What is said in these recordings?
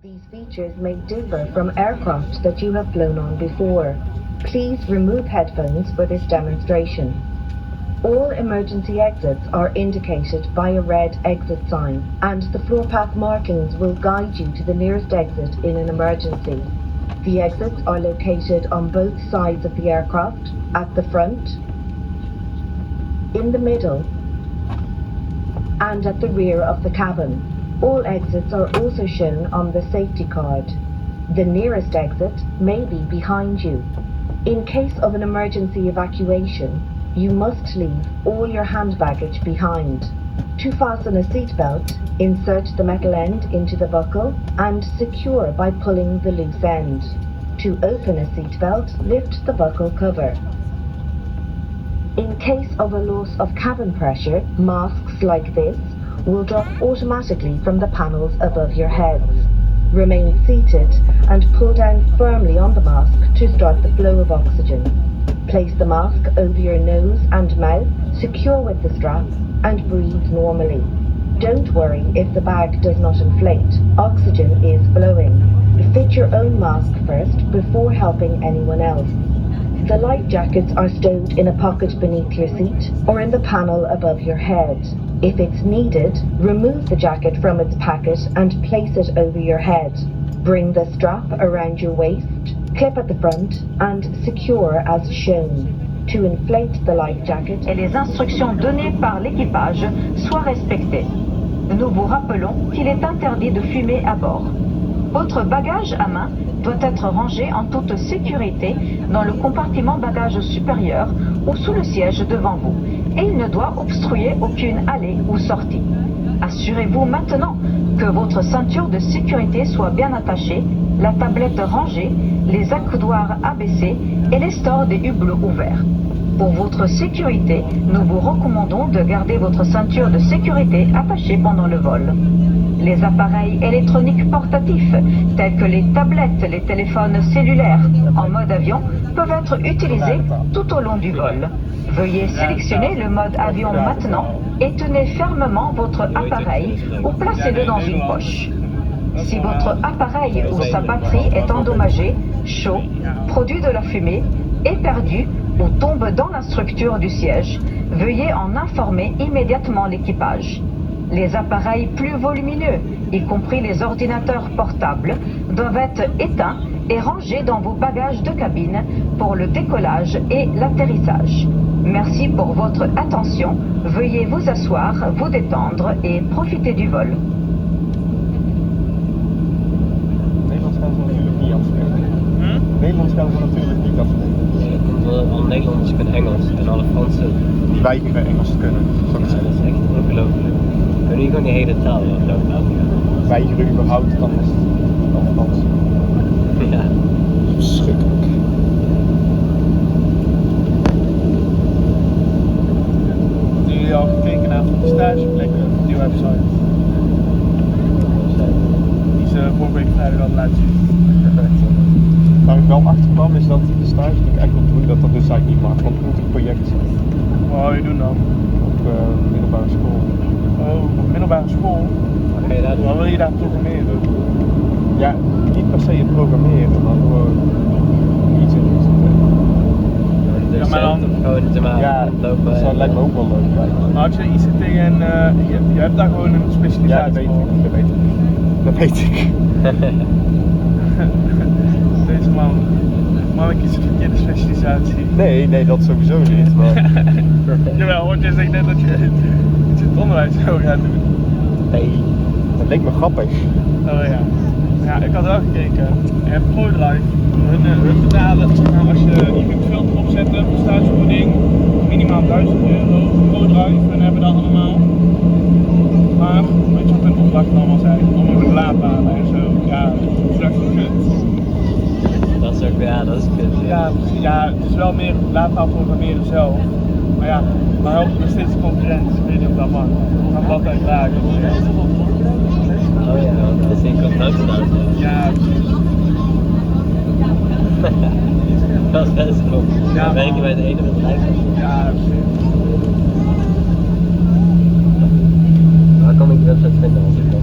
These features may differ from aircraft that you have flown on before. Please remove headphones for this demonstration. All emergency exits are indicated by a red exit sign, and the floor path markings will guide you to the nearest exit in an emergency. The exits are located on both sides of the aircraft, at the front, in the middle, and at the rear of the cabin. All exits are also shown on the safety card. The nearest exit may be behind you. In case of an emergency evacuation, you must leave all your hand baggage behind. To fasten a seatbelt, insert the metal end into the buckle and secure by pulling the loose end. To open a seatbelt, lift the buckle cover. In case of a loss of cabin pressure, masks like this will drop automatically from the panels above your heads. Remain seated and pull down firmly on the mask to start the flow of oxygen. Place the mask over your nose and mouth, secure with the strap, and breathe normally. Don't worry if the bag does not inflate. Oxygen is flowing. Fit your own mask first before helping anyone else. The life jackets are stowed in a pocket beneath your seat or in the panel above your head. If it's needed, remove the jacket from its packet and place it over your head. Bring the strap around your waist, clip at the front, and secure as shown. To inflate the life jacket, et les instructions données par l'équipage soient respectées. Nous vous rappelons qu'il est interdit de fumer à bord. Votre bagage à main doit être rangé en toute sécurité dans le compartiment bagage supérieur ou sous le siège devant vous, et il ne doit obstruer aucune allée ou sortie. Assurez-vous maintenant que votre ceinture de sécurité soit bien attachée, la tablette rangée, les accoudoirs abaissés et les stores des hublots ouverts. Pour votre sécurité, nous vous recommandons de garder votre ceinture de sécurité attachée pendant le vol. Les appareils électroniques portatifs, tels que les tablettes, les téléphones cellulaires en mode avion, peuvent être utilisés tout au long du vol. Veuillez sélectionner le mode avion maintenant et tenez fermement votre appareil ou placez-le dans une poche. Si votre appareil ou sa batterie est endommagé, chaud, produit de la fumée, est perdu ou tombe dans la structure du siège, veuillez en informer immédiatement l'équipage. Les appareils plus volumineux, y compris les ordinateurs portables, doivent être éteints et rangés dans vos bagages de cabine pour le décollage et l'atterrissage. Merci pour votre attention. Veuillez vous asseoir, vous détendre et profiter du vol. Nederlands gaan ze natuurlijk niet afspreken. Nee, dat komt wel alle Nederlanders kunnen Engels en alle Fransen Die weigeren Engels te kunnen. Ja, dat is echt ongelooflijk. We kunnen hier gewoon die hele taal Weigeren überhaupt dan is het Frans. Ja. Verschrikkelijk. Hebben jullie al gekeken naar de stageplekken op die website? Die ze vorige week vrijdag hadden laten zien. Waar ik wel achter kwam is dat de stage die ik echt wil doen, dat dus eigenlijk niet mag, want het moet een project zijn. Wat wil je doen dan? Op middelbare school. Oh, op middelbare school? Wat ga je daar doen? Wat wil je daar programmeren? Ja, niet per se het programmeren, maar gewoon iets in doen. Ja, maar dan gewoon te maken, ja, lopen. Dat lijkt me ook wel leuk. Maar als je ICT en je hebt daar gewoon een specialisatie voor. Ja, dat weet ik. Dat weet ik. Deze man kiest een verkeerde specialisatie. Nee, dat sowieso niet. Maar... Jawel, want je zegt net dat je iets in het onderwijs zou gaan doen. Nee, dat leek me grappig. Oh ja. Ja, ik had wel gekeken. Je hebt ProDrive. Hun betalen, als je kunt filter opzetten voor stagevoeding, minimaal €1000 voor ProDrive. En hebben dat allemaal. Maar, weet je wat hun opdrachten allemaal zijn? Allemaal met laadpalen en zo. Ja, dat is echt kut. Dat is ook, ja, dat is kut. Ja, het is wel meer laadpaal programmeren zelf. Maar ja, maar helpt nog steeds de concurrentie. Ik weet niet of dat mag. Dan gaat altijd lager. Oh ja, dat is in contact staan. Ja, precies. Dat is best goed. Ja, dan werk je bij het ene bedrijf. Ja, precies. Waar kan ik de website vinden als ik dat?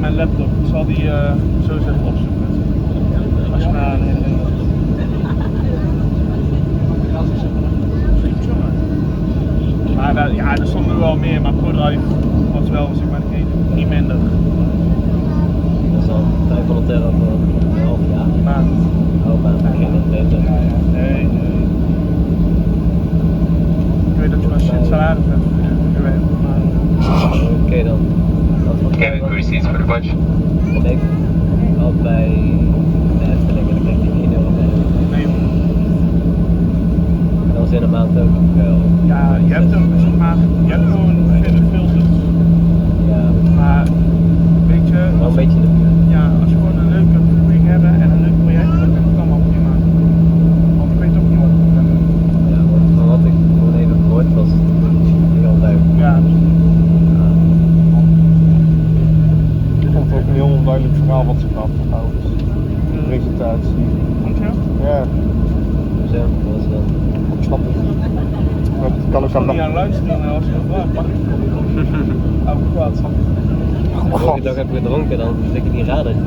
mijn laptop. Ik zal die zo eens even opzoeken. Als je naar een herinnering. Maar ja, er stonden wel meer, maar ProDrive was wel zeg maar niet minder. Dat is al €500 voor een half jaar. Maand. Oh, maand. Nee. Ik weet dat je wel shit salaris hebt gewerkt, maar... Oké dan. Okay, receipts for the badge. En ik al bij de Efteling en dan krijg je €1 bij. Nee hoor. Dat was in een maand ook wel. Ja, je hebt ook zeg maar, je hebt gewoon verschillende filters. Ja. Maar weet je, Wel een beetje ja, als je gewoon een leuke voering hebt en een leuk project, dan kan het allemaal prima. Want ik weet ook niet wat ik moet gaan doen. ja, van wat ik gewoon even gehoord was heel leuk. Ja. Ik vond het ook een heel onduidelijk verhaal wat ze gehad trouwens. De presentatie. Vond je? Ja. Zo, dat was wel. Ik snap het. Dat kan ik niet aan luisteren als je dat vraagt. Oh god. Als ik dag heb gedronken, dan vind ik het niet raar dat je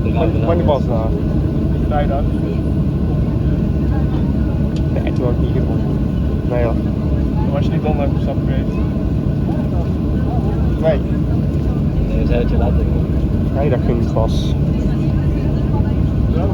de Wanneer was dat? Vrijdag. Nee, toen had ik niet gedronken. Nee hoor. Dan was je niet onder op stap geweest. Nee. Nee, je zei dat je later ging. Nee, dat ging niet was. Ja.